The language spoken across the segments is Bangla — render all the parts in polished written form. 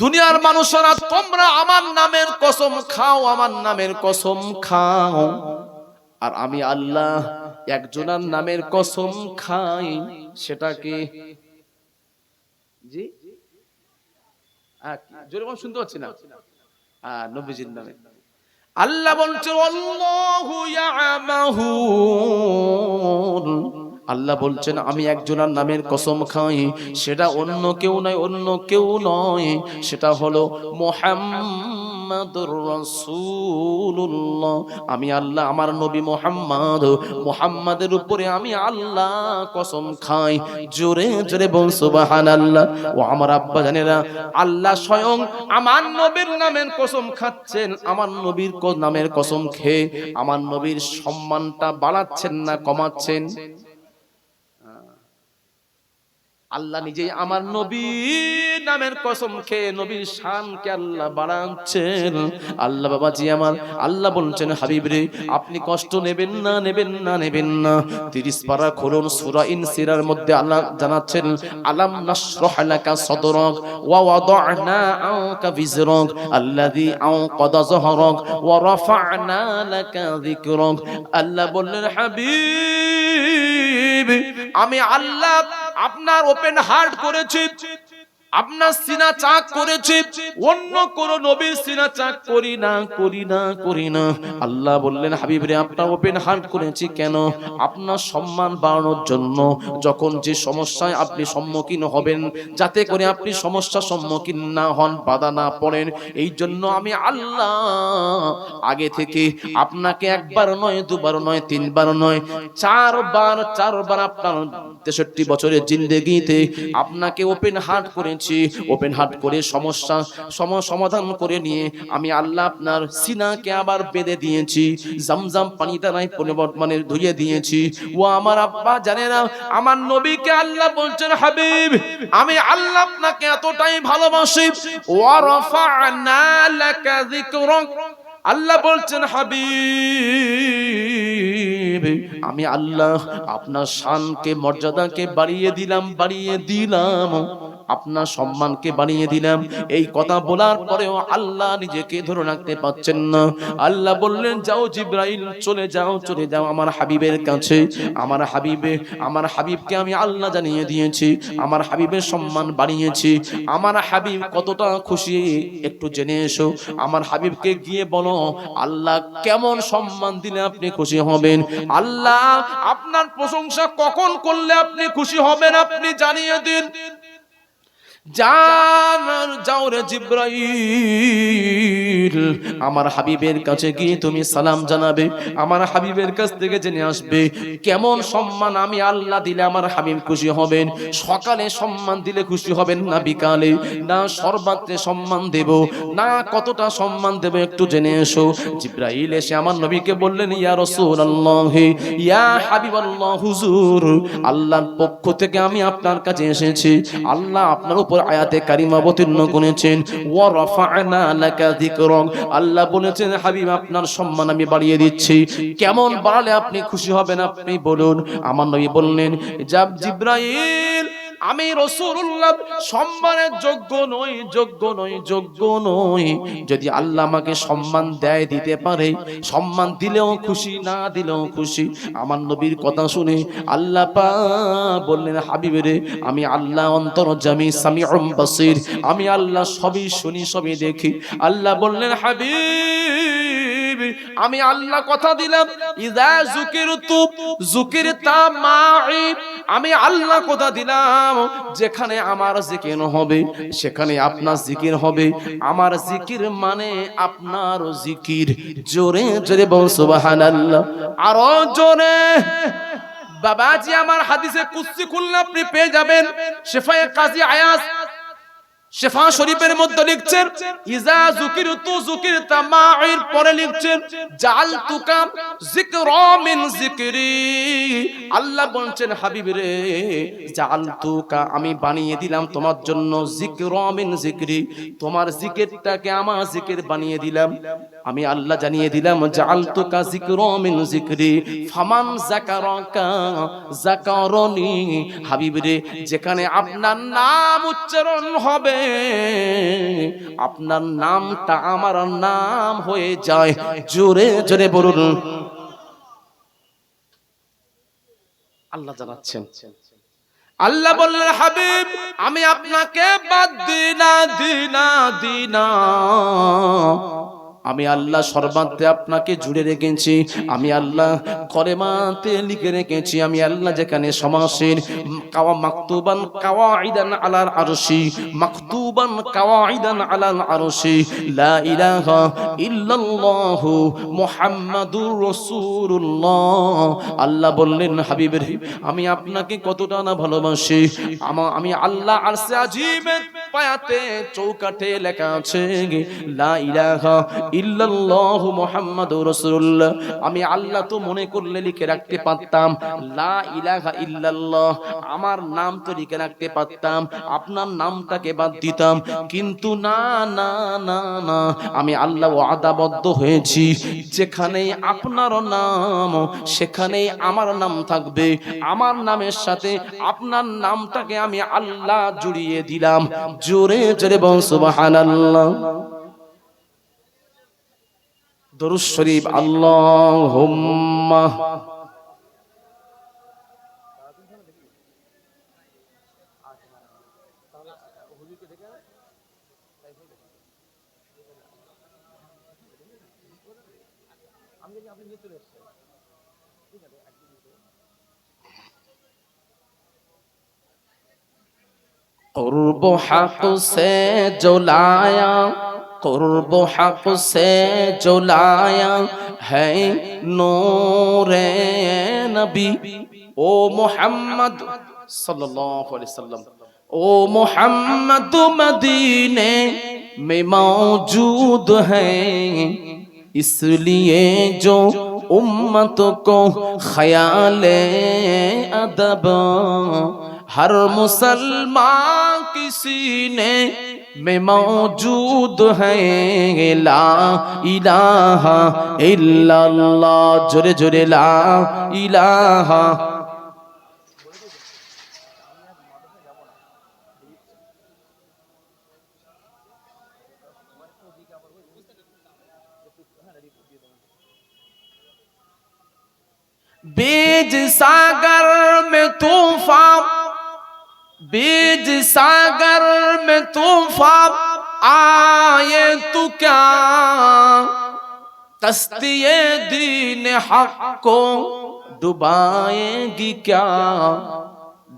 দুনিয়ার মানুষেরা তোমরা আমার নামের কসম খাও, আমার নামের কসম খাও, আর আমি আল্লাহ একজনের নামের কসম খাই, সেটাকে জি জোরে বল, শুনতে পাচ্ছি না। নবীজির নামে আল্লাহ বলছে আল্লাহু ইয়ামাহুন, আল্লাহ বলছেন আমি একজনের নামের কসম খাই, সেটা অন্য কেউ নয়, অন্য কেউ নয়, সেটা হলো মুহাম্মাদুর রাসূলুল্লাহ। আমি আল্লাহ আমার নবী মুহাম্মাদের উপরে আমি আল্লাহ কসম খাই। জোরে জোরে বল সুবহানাল্লাহ। ও আমার আব্বা জানেরা, আল্লাহ স্বয়ং আমার নবীর নামের কসম খাচ্ছেন, আমার নবীর নামের কসম খেয়ে আমার নবীর সম্মানটা বাড়াচ্ছেন না কমাচ্ছেন? আল্লাহ নিজেই আমার নবীর নামের কসম খেয়ে নবীর শানকে আল্লাহ বাড়াচ্ছেন। আল্লাহ বাবাজি আমার, আল্লাহ বলছেন হাবিব রে আপনি কষ্ট নেবেন না, নেবেন না, নেবেন না। 30 পারা খুলুন, সূরা ইনসিরার মধ্যে আল্লাহ জানাচ্ছেন আলাম নাশরাহ লাকা সাদরাক ওয়া ওয়াদা'না আনকা বিজরাক আল্লাযী আনকাদা যহরাক ওয়া রাফা'না লাকা যিকরাক। আল্লাহ বললেন হাবিব আমি আল্লাহ আপনার ওপেন হার্ট করেছি, আপনার সিনা চাক করেছি, অন্য কোন নবীর সিনা চাক করি না, করি না, করি না। আল্লাহ বললেন হাবিব রে আপনার ওপেন হার্ট করেছি কেন? আপনার সম্মান বাড়ানোর জন্য। যখন যে সমস্যায় আপনি সম্মুখীন হবেন, যাতে করে আপনি সমস্যার সম্মুখীন না হন, বাধা না পড়েন, এই জন্য আমি আল্লাহ আগে থেকে আপনাকে একবার নয়, দুবার নয়, তিনবার নয়, চারবার আপনার 63 বছরের জিন্দেগিতে আপনাকে ওপেন হার্ট করেছি। ওপেন হার্ট করে সমস্যা সমাধান করে নিয়ে আমি আল্লাহ আপনার সিনাকে আবার বেঁধে দিয়েছি, জমজম পানি দ্বারাই মানে ধুইয়ে দিয়েছি। ও আমার আব্বা জানে না, আমার নবীকে আল্লাহ বলছেন হাবিব আমি আল্লাহ আপনাকে এতটাই ভালোবাসি। ওয়া রাফা'না লাকা যিকরাক, আল্লাহ বলছেন হাবিব আমি আল্লাহ আপনার শানকে, মর্যাদাকে বাড়িয়ে দিলাম, আপনার সম্মানকে বাড়িয়ে দিলাম। এই কথা বলার পরেও আল্লাহ নিজেকে ধরে রাখতে পারছেন না। আল্লাহ বললেন যাও জিবরাইল, চলে যাও আমার হাবিবের কাছে। আমার হাবিবকে আমি আল্লাহ জানিয়ে দিয়েছি, আমার হাবিবের সম্মান বাড়িয়েছি। আমার হাবিব কতটা খুশি একটু জেনে এসো। আমার হাবিবকে গিয়ে বলো আল্লাহ কেমন সম্মান দিলে আপনি খুশি হবেন, আল্লাহ আপনার প্রশংসা কখন করলে আপনি খুশি হবেন, আপনি জানিয়ে দিন। যাও রে জিবরাইল, আমার হাবিবের কাছে গিয়ে তুমি সালাম জানাবে, আমার হাবিবের কাছ থেকে জেনে আসবে কেমন সম্মান আমি আল্লাহ দিলে আমার হাবিব খুশি হবেন। সকালে সম্মান দিলে খুশি হবেন না বিকালে, না সর্বাত্রে সম্মান দেব, না কতটা সম্মান দেব, একটু জেনে এসো। জিবরাইল এসে আমার নবীকে বললেন ইয়া রাসূলুল্লাহ, ইয়া হাবিবাল্লাহ, হুজুর আল্লাহর পক্ষ থেকে আমি আপনার কাছে এসেছি। আল্লাহ আপনার উপর আয়াতে কারিমা অবতীর্ণ করেছেন ওয়া রাফা'না লাকা যিকরাক। আল্লাহ বলেছেন হাবিব আপনার সম্মান আমি বাড়িয়ে দিচ্ছি। কেমন বাড়ালে আপনি খুশি হবেন আপনি বলুন। আমার নবী বললেন জিবরাইল আমি রাসূলুল্লাহ সম্মানের যোগ্য নই। যদি আল্লাহ আমাকে সম্মান দেয়, দিতে পারে, সম্মান দিলেও খুশি, না দিলেও খুশি। আমার নবীর কথা শুনে আল্লাহ পাক বললেন হাবিবেরে আমি আল্লাহ অন্তর্যামী, সামিউম বাসীর, আমি আল্লাহ সবই শুনি, সবই দেখি। আল্লাহ বললেন হাবিব আমি আল্লাহ কথা দিলাম ইযা যুকিরতা মাই, আমি আল্লাহ কথা দিলাম যেখানে আমার জিকির হবে সেখানে আপনার জিকির হবে। আমার জিকির মানে আপনার জিকির। জোরে জোরে বল সুবহানাল্লাহ, আরো জোরে। বাবাজি আমার হাদিসে কুদসি খুললে আপনি পেয়ে যাবেন। শিফায়ে কাজী আয়াজ শিফা শরীফের মধ্যে লিখছেন ইজা যুকিরতা মা'ইর পরে লিখছেন জাআলতুকা যিকরা মিন যিকরি। আল্লাহ বলছেন হাবিব রে জাআলতুকা আমি বানিয়ে দিলাম তোমার জন্য যিকরা মিন যিকরি, তোমার জিকিরটাকে আমার জিকির বানিয়ে দিলাম। আমি আল্লাহ জানিয়ে দিলাম জাআলতুকা যিকরা মিন যিকরি ফামান যাকারাকা যাকারনি। হাবিব রে যেখানে আপনার নাম উচ্চারণ হবে আপনার নামটা আমার নাম হয়ে যায়। জোরে জোরে বলুন। আল্লাহ জানাচ্ছেন, আল্লাহ বললেন হাবিব আমি আপনাকে বাদ দিনা আমি আল্লাহ সর্বান্তে আপনাকে জুড়ে রেখেছি। আমি আল্লাহ কলেমাতে লিখে রেখেছি। আমি আল্লাহ যেখানে সমাসের মাকতুবান কাওয়াইদান আলাল আরশি, মাকতুবান কাওয়াইদান আলাল আরশি লা ইলাহা ইল্লাল্লাহু মুহাম্মাদুর রাসূলুল্লাহ। আল্লাহ বললেন হাবিবের আমি আপনাকে কতটা না ভালোবাসি। আমি আল্লাহ আরশে আজিমের পায়াতে চৌকাঠে লেখা আছে লা ইলাহা ইল্লাল্লাহু মুহাম্মাদুর রাসূলুল্লাহ। আমি আল্লাহ তো মনে করলে লিখে রাখতে পারতাম লা ইলাহা ইল্লাল্লাহ, আমার নাম তো লিখে রাখতে পারতাম, আপনার নামটাকে বাদ দিতাম। কিন্তু না না না না, আমি আল্লাহ ওয়াদাবদ্ধ হয়েছি যেখানেই আপনার নাম সেখানেই আমার নাম থাকবে। আমার নামের সাথে আপনার নামটাকে আমি আল্লাহ জুড়িয়ে দিলাম। জোরে জোরে বল সুবহানাল্লাহ। দরুদ শরীফ আল্লাহুম্মা कुर्ब हक से जो लाया, कुर्ब हक से जो लाया है नूरे नबी। ओ मोहम्मद सल्लल्लाहु अलैहि वसल्लम, ओ मोहम्मद मदीने में मौजूद है, इसलिए जो उम्मत को ख्याले अदब हर मुसलमान की सीने में मौजूद है ला इलाहा इल्लल्लाह। जोरे जोरे ला इलाहा। बीज सागर में तूफान, बीज सागर में तूफान आए तो क्या, कश्तिए दीन हक को डुबाएगी क्या।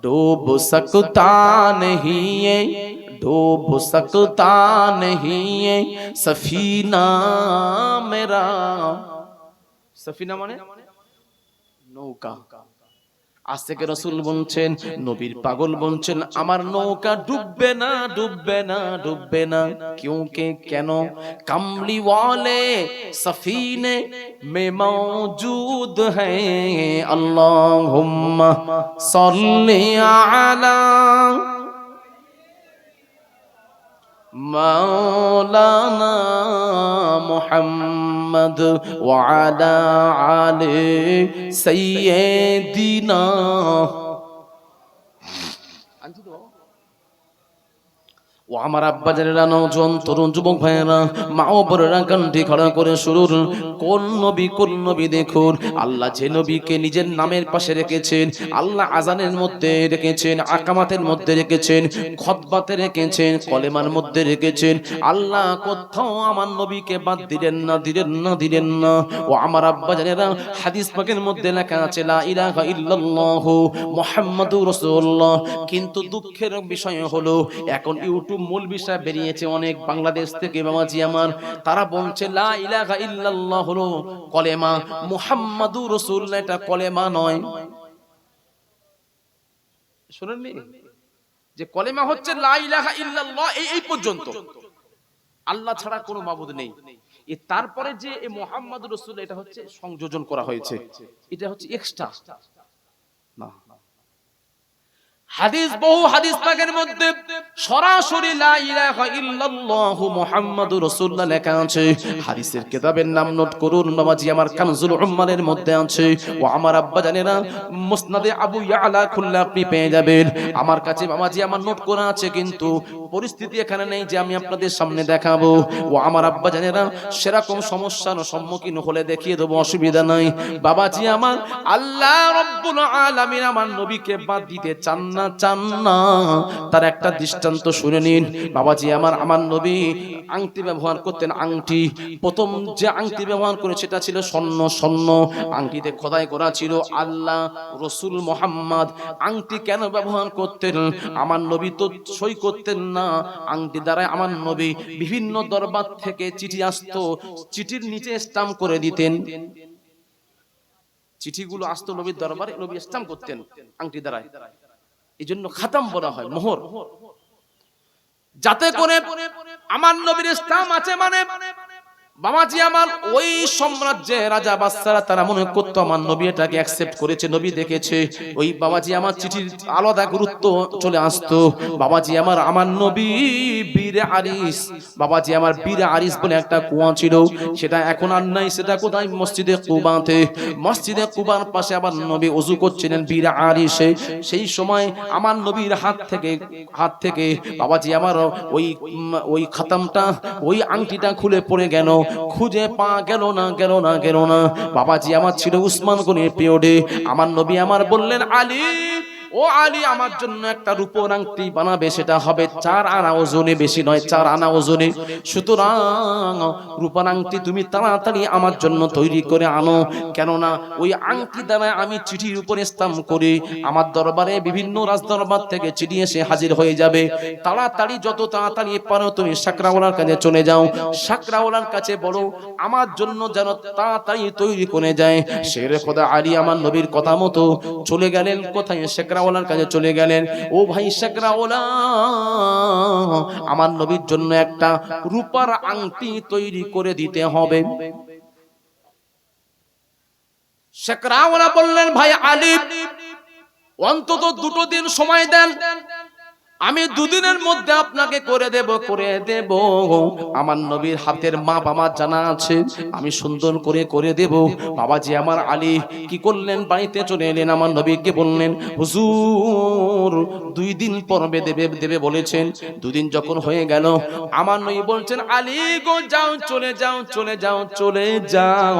डूब सकता नहीं है, डूब सकता नहीं है सफीना मेरा। सफीना माने নৌকা। আজ থেকে রাসূল বলছেন, নবীর পাগল বলছেন আমার নৌকা ডুববে না ডুববে না ডুববে না। क्योंकि কেন কামলি ওয়ালে সফিনে মে মौजूद है। আল্লাহুম্মা সাল্লি আলা মাওলানা মুহাম্মদ ওয়া আলা আলি সাইয়্যিদিনা। ও আমার আব্বা জানেরা, নওজোয়ান তরুণ যুবক ভাইয়েরা, মা ও বোনেরা কান্তি খড়া করে শুরুর কোন নবী দেখুন। আল্লাহ যে নবীকে নিজের নামের পাশে রেখেছেন, আল্লাহ আজানের মধ্যে রেখেছেন, আকামাতের মধ্যে রেখেছেন, খুতবাতে রেখেছেন, কলেমার মধ্যে রেখেছেন। আল্লাহ কোথাও আমার নবীকে বাদ দিলেন না দিলেন না দিলেন না। ও আমার আব্বা জানেরা, হাদিস পাকের মধ্যে লেখা আছে লা ইলাহা ইল্লাল্লাহু মুহাম্মাদুর রাসূলুল্লাহ। কিন্তু দুঃখের বিষয় হলো এখন ইউটিউব মূল বিষয় বেরিয়েছে অনেক বাংলাদেশ থেকে বাবাজি আমার, তারা বলছে লা ইলাহা ইল্লাল্লাহ হলো কলেমা, মুহাম্মাদুর রাসূলুল্লাহ এটা কলেমা নয়। শুনেননি যে কলেমা হচ্ছে লা ইলাহা ইল্লাল্লাহ এই পর্যন্ত, আল্লাহ ছাড়া কোনো মাবুদ নেই। তারপরে যে এই মুহাম্মাদুর রাসূলুল্লাহ এটা হচ্ছে সংযোজন করা হয়েছে, এটা হচ্ছে এক্সট্রা না। হাদিস, বহু হাদিস পাকের মধ্যে সরাসরি লা ইলাহা ইল্লাল্লাহু মুহাম্মাদুর রাসূলুল্লাহ লেখা আছে। হাদিসের কিতাবের নাম নোট করুন বাবাজি, আমার কানজুল উম্মানের মধ্যে আছে। ও আমার আব্বা জানেরা, মুসনাদে আবু ইয়ালা খুললে আপনি পেয়ে যাবেন। আমার কাছে বাবাজি আমার নোট করা আছে, কিন্তু পরিস্থিতি এখানে নেই যে আমি আপনাদের সামনে দেখাবো। ও আমার আব্বা জানেরা, সেরকম সমস্যার সম্মুখীন হলে দেখিয়ে দেবো, অসুবিধা নাই। বাবাজি আমার, আল্লাহ রাব্বুল আলামিন আমার নবীকে বাদ দিতে চান না, চান না। তার একটা দৃষ্টান্ত শুনে নিন বাবাজি আমার। আমার নবী আংটি ব্যবহার করতেন, আংটি। প্রথম যে আংটি ব্যবহার করে সেটা ছিল স্বর্ণ। স্বর্ণ আংটিতে খোদাই করা ছিল আল্লাহ, রসুল মোহাম্মদ। আংটি কেন ব্যবহার করতেন? আমার নবী তো সই করতেন না আংটি দ্বারা। আমার নবী বিভিন্ন দরবার থেকে চিঠি আসতো, চিঠির নিচে স্টাম্প করে দিতেন। চিঠিগুলো আসতো নবীর দরবারে, নবী স্টাম্প করতেন আংটি দ্বারা। এই জন্য খাতাম বলা হয়, মোহর। যাতে করে আমার নবীর স্টাম্প আছে মানে বাবাজি আমার, ওই সাম্রাজ্যে রাজা বাদশারা তারা মনে করতো আমার নবী এটাকে অ্যাকসেপ্ট করেছে, নবী দেখেছে। ওই বাবাজি আমার চিঠির আলাদা গুরুত্ব চলে আসতো। বাবাজি আমার, আমার নবী বীরে আরিস, বাবাজি আমার বীরে আরিস বলে একটা কুয়া ছিল, সেটা এখন আর নাই। সেটা কোথায়? মসজিদে কুবাতে। মসজিদে কুবার পাশে আবার নবী ওযু করছিলেন বীরে আরিসে। সেই সময় আমার নবীর হাত থেকে বাবাজি আমার ওই খাতামটা, ওই আংটিটা খুলে পড়ে গেল। খুঁজে পা গেল না। বাবাজি আমার ছিল উসমান গনির পিরিয়ডে। আমার নবী আমার বললেন, আলী, ও আলী, আমার জন্য একটা রূপোর আংটি বানাবে, সেটা হবে 4 আনা ওজনে, বেশি নয়, 4 আনা ওজনে। সুতরাং রূপার আংটি তুমি তাড়াতাড়ি আমার জন্য তৈরি করে আনো, কেননা ওই আংটি দ্বারা আমি চিঠির উপরে স্টাম্প করি, আমার দরবারে বিভিন্ন রাজদরবার থেকে চিঠি এসে হাজির হয়ে যাবে। তাড়াতাড়ি, যত তাড়াতাড়ি পারো তুমি সাকরাওয়ালার কাছে চলে যাও, সাকরাওয়ালার কাছে বলো আমার জন্য যেন তাড়াতাড়ি তৈরি করে যায়। শেরে খোদা আলী আমার নবীর কথা মতো চলে গেলেন। কোথায়? সাকরাওয়ালার কাছে চলে গেলেন। ও ভাই সাকরাওয়ালা, আমার নবীর জন্য একটা রূপার আংটি তৈরি করে দিতে হবে। সাকরাওয়ালা বললেন, ভাই আলী, অন্তত 2 দিন সময় দেন, আমি 2 দিনের মধ্যে আপনাকে করে দেব। আমার নবীর হাতের মাপ আমার জানা আছে, আমি সুন্দর করে দেব। বাবাজি আমার আলী কি করলেন? বাড়িতে চলে এলেন। আমার নবীকে বললেন, হুজুর 2 দিন পর দেবে বলেছেন। 2 দিন যখন হয়ে গেল, আমার নবী বলছেন, আলী গো, যাও, চলে যাও,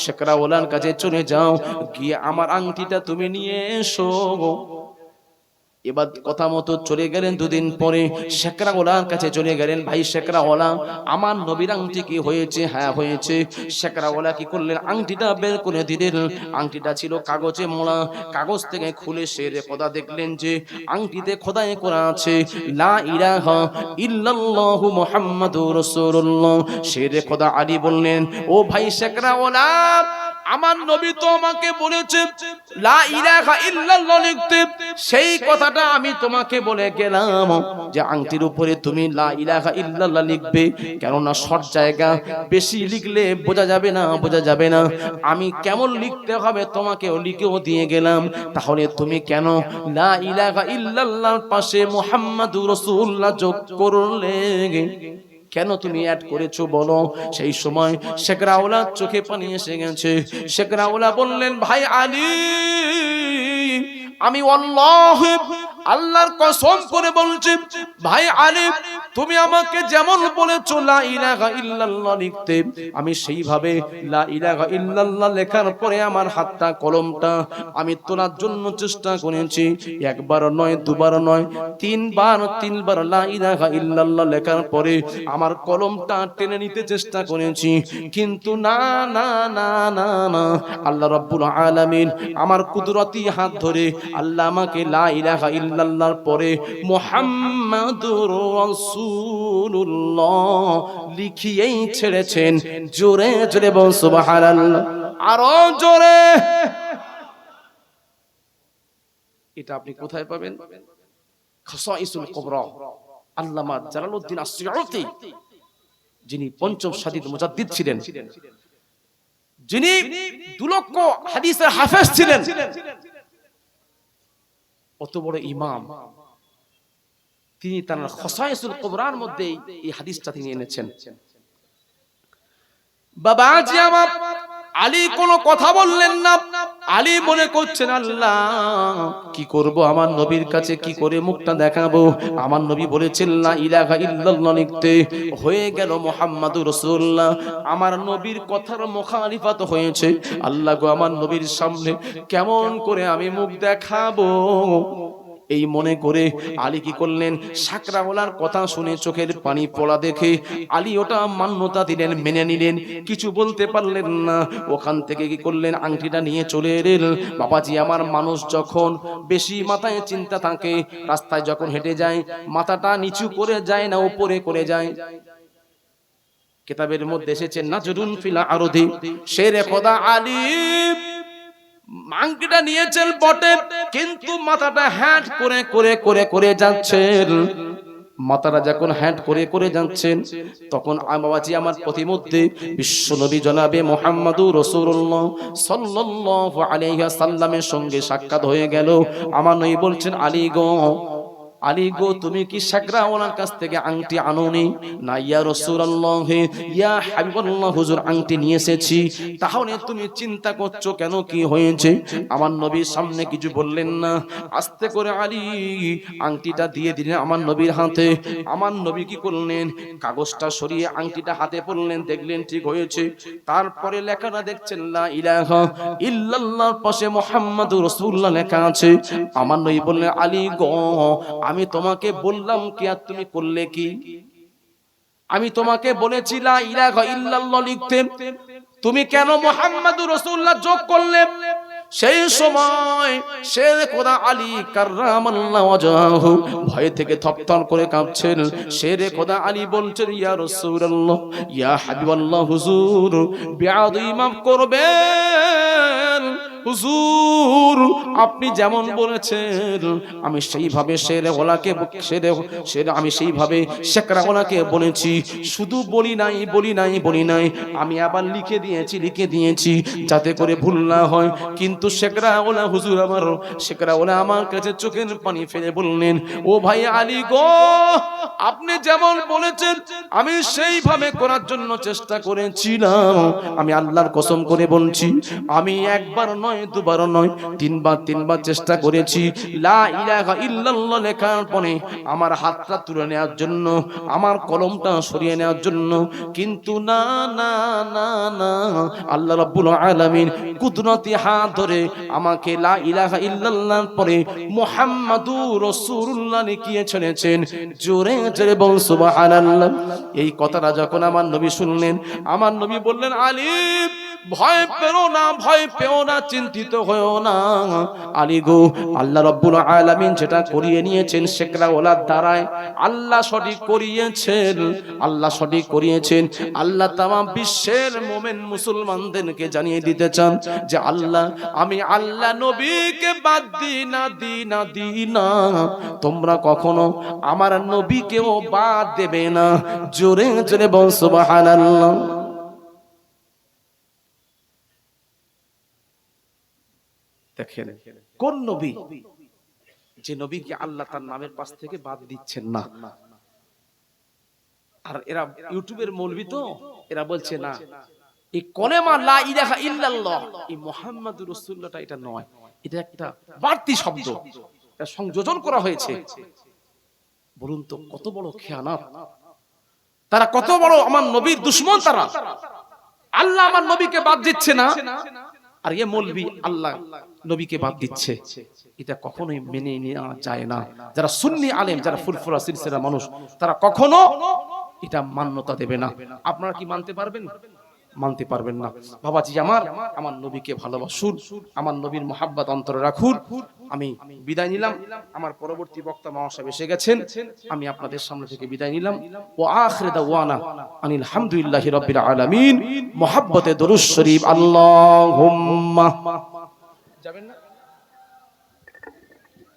সাকরাওয়ালার কাছে চলে যাও, গিয়ে আমার আংটিটা তুমি নিয়ে এসো। এবার কথা মতো চলে গেলেন। 2 দিন পরে সাকরাওয়ালার কাছে চলে গেলেন। ভাই সাকরাওয়ালা, আমার নবীর আংটি কি হয়েছে? হ্যাঁ হয়েছে। সাকরাওয়ালা কি করলেন? আংটিটা বের করে দিলেন। আংটিটা ছিল কাগজে মোড়া। কাগজ থেকে খুলে শেরে খোদা দেখলেন যে আংটিতে খোদাই করা আছে লা ইলাহা ইল্লাল্লাহু মুহাম্মাদুর রাসূলুল্লাহ। শেরে খোদা আলী বললেন, ও ভাই সাকরাওয়ালা, আমার নবী তো আমাকে বলেছে লা ইলাহা ইল্লাল্লাহ লিখতে, সেই কথাটা আমি তোমাকে বলে গেলাম যে আংটির উপরে তুমি লা ইলাহা ইল্লাল্লাহ লিখবে, কেননা শর্ট জায়গা, বেশি লিখলে বোঝা যাবে না। আমি কেমন লিখতে হবে তোমাকেও লিখেও দিয়ে গেলাম, তাহলে তুমি কেন লা ইলাহা ইল্লাল্লাহর পাশে মুহাম্মাদুর রাসূলুল্লাহ যোগ করলে? কেন তুমি অ্যাড করেছো বলো? সেই সময় সাকরাওয়ালার চোখে পানি এসে গেছে। সাকরাওয়ালা বললেন, ভাই আলী, আমি আল্লাহর কসম করে বলছি, ভাই আলী, তুমি আমাকে যেমন বলেছো লা ইলাহা ইল্লাল্লাহ লিখতে, আমি সেইভাবে লা ইলাহা ইল্লাল্লাহ লেখার পরে আমার হাতটা, কলমটা আমি তোলার জন্য চেষ্টা করেছি। 1 বার নয়, 2 বার নয়, 3 বার লা ইলাহা ইল্লাল্লাহ লেখার পরে আমার কলমটা টেনে নিতে চেষ্টা করেছি, কিন্তু না, আল্লাহ রাব্বুল আলামিন আমার কুদরতি হাত ধরে আল্লাহ আমাকে লা ইলাহা ইল্লাল্লাহর পরে মুহাম্মাদুর রাসূলুল্লাহ লিখিয়েই ছেড়েছেন। জোরে জোরে বল সুবহানাল্লাহ, আরো জোরে। এটা আপনি কোথায় পাবেন? খাসাইসুল কুবরা, আল্লামা জালালউদ্দিন আস-সুয়ুতি, যিনি 5ম শাদীদ মুজাদ্দিদ ছিলেন, যিনি 2 লক্ষ হাদিসের হাফেজ ছিলেন, অত বড় ইমাম, তিনি তার খসায়েসুল কুবরার মধ্যে এই হাদিসটা তিনি এনেছেন। বাবাজি আমার, আলী কোনো কথা বললেন না। আলী মনে করছেন, আল্লাহ কি করব, আমার নবীর কাছে কি করে মুখটা দেখাবো? আমার নবী বলেছেন লা ইলাহা ইল্লাল্লাহ লিখতে, হয়ে গেল মুহাম্মাদুর রাসূলুল্লাহ। আমার নবীর কথার মুখালিফাত হয়েছে। আল্লাহ গো, আমার নবীর সামনে কেমন করে আমি মুখ দেখাবো? এই মনে করে আলী কি করলেন, সাকরাওয়ালার কথা শুনে চোখের পানি পড়া দেখে আলী ওটা মান্যতা দিলেন, মেনে নিলেন, কিছু বলতে পারলেন না। ওখান থেকে কি করলেন, আংটিটা নিয়ে চলে এলেন। বাবাজি আমার, মানুষ যখন বেশি মাথায় চিন্তা থাকে, রাস্তায় যখন হেঁটে যায় মাথাটা নিচু করে যায় না, উপরে করে যায়। কিতাবের মধ্যে এসেছে নাজরুন ফিল আরদি, শেরে খোদা আলী আংটিটা নিয়েছেন বটে, কিন্তু মাথাটা হ্যাট করে করে করে করে যাচ্ছেন। মাথাটা যখন হ্যাট করে করে যাচ্ছেন, তখন বাবাজি আমার প্রতিমধ্যে বিশ্বনবী জনাবে মুহাম্মাদুর রাসূলুল্লাহ সাল্লাল্লাহু আলাইহি ওয়াসাল্লামের সঙ্গে সাক্ষাৎ হয়ে গেল। আমার নবী বলছেন, আলী গো, আলী গো, তুমি কি সাকরাওয়ালার কাছ থেকে আংটি আনোনি? না ইয়া রাসূলুল্লাহ, ইয়া হাবিবাল্লাহ, হুজুর আংটি নিয়ে এসেছি। তাহলে তুমি চিন্তা করছো কেন, কি হয়েছে? আমার নবীর সামনে কিছু বললেন না, আস্তে করে আলী আংটিটা দিয়ে দিলেন আমার নবীর হাতে। আমার নবী কি করলেন, কাগজটা সরিয়ে আংটিটা হাতে পড়লেন, দেখলেন ঠিক হয়েছে। তারপরে লেখাটা দেখছেন লা ইলাহা ইল্লাল্লাহর পাশে মুহাম্মাদুর রাসূলুল্লাহ লেখা আছে। আমার নবী বললেন, আলী গো, আমি তোমাকে বললাম কি আর তুমি করলে কি? আমি তোমাকে বলেছি লা ইলাহা ইল্লাল্লাহ লিখতে, তুমি কেন মুহাম্মাদুর রাসূলুল্লাহ যোগ করলে? সেই সময় শেরে খোদা আলী কাররামাল্লাহু ওয়াজহাহু ভয় থেকে থরথর করে কাঁপছেন। শেরে খোদা আলী বলছেন, ইয়া রাসূলুল্লাহ, ইয়া হাবিবাল্লাহ, হুজুর বেয়াদবি মাফ করবেন। হুজুর আপনি যেমন বলেছেন আমি সেইভাবে আমি সেইভাবে শেকরাওয়ালাকে বলেছি। শুধু বলি নাই, আমি আবার লিখে দিয়েছি যাতে করে ভুল না হয়। কিন্তু শেকরাওয়ালা হুজুর, শেকরাওয়ালা আমার কাছে চোখের পানি ফেলে বললেন, ও ভাই আলী গো, আপনি যেমন বলেছেন আমি সেইভাবে করার জন্য চেষ্টা করেছিলাম। আমি আল্লাহর কসম করে বলছি, আমি একবার নয়, দুবার নয়, তিনবার চেষ্টা করেছি লা ইলাহা ইল্লাল্লাহ লেখার পরে আমার হাতটা তুলে নেওয়ার জন্য, আমার কলমটা সরিয়ে নেওয়ার জন্য, কিন্তু না না না না, আল্লাহ রাব্বুল আলামিন কুদরতি হাত ধরে আমাকে লা ইলাহা ইল্লাল্লাহর পরে মুহাম্মাদুর রাসূলুল্লাহ লিখিয়ে ছেড়েছেন। জোরে জোরে বল সুবহানাল্লাহ। এই কথাটা যখন আমার নবী শুনলেন, আমার নবী বললেন, আলী ভয় পেও না, চিন্তিত হয়েও না। আলী গো, আল্লাহ রাব্বুল আলামিন যেটা করিয়ে নিয়েছেন শেকরাওয়ালার দ্বারায়, আল্লাহ সঠিক করিয়েছেন। আল্লাহ তামাম বিশ্বের মুমিন মুসলমানদেরকে জানিয়ে দিতে চান যে আমি আল্লাহ নবীকে বাদ দিই না, তোমরা কখনো আমার নবীকেও বাদ দেবে না। জোরে জোরে বল সুবহানাল্লাহ। দেখেন কোন নবী, যে নবীকে আল্লাহ তার নামের পাশ থেকে বাদ দিচ্ছেন না। আর এরা ইউটিউবের মৌলবি, তো এরা বলছে না, এই কলেমা লা ইলাহা ইল্লাল্লাহ, এই মুহাম্মাদুর রাসূলুল্লাহটা এটা নয়, এটা একটা বাড়তি শব্দ, এটা সংযোজন করা হয়েছে। বলুন তো কত বড় খেয়ানত, তারা কত বড় আমার নবীর দুশমন। তারা আল্লাহ আমার নবীকে বাদ দিচ্ছে না, আর এ মৌলবি আল্লাহ নবীকে বাদ দিচ্ছে। এটা কখনোই মেনে নেওয়া যায় না। যারা সুন্নি আলেম, যারা ফুরফুরা সিলসিলার মানুষ, তারা কখনো এটা মান্যতা দেবে না। আপনারা কি মানতে পারবেন? মানতে পারবেন না। বাবাজি আমার নবীকে ভালোবাসুন, আমার নবীর মুহাব্বত অন্তরে রাখুন। আমি বিদায় নিলাম। আমার পরবর্তী বক্তা মাওলানা সাহেব এসে গেছেন। আমি আপনাদের সামনে থেকে বিদায় নিলাম। ওয়া আখিরু দাওয়ানা আনিল হামদুলিল্লাহি রাব্বিল আলামিন। মুহাব্বতে দরুদ শরীফ আল্লাহুম্মা। যাবেন না?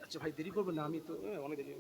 আচ্ছা ভাই, দেরি করবেন না, আমি তো অনেক দেরি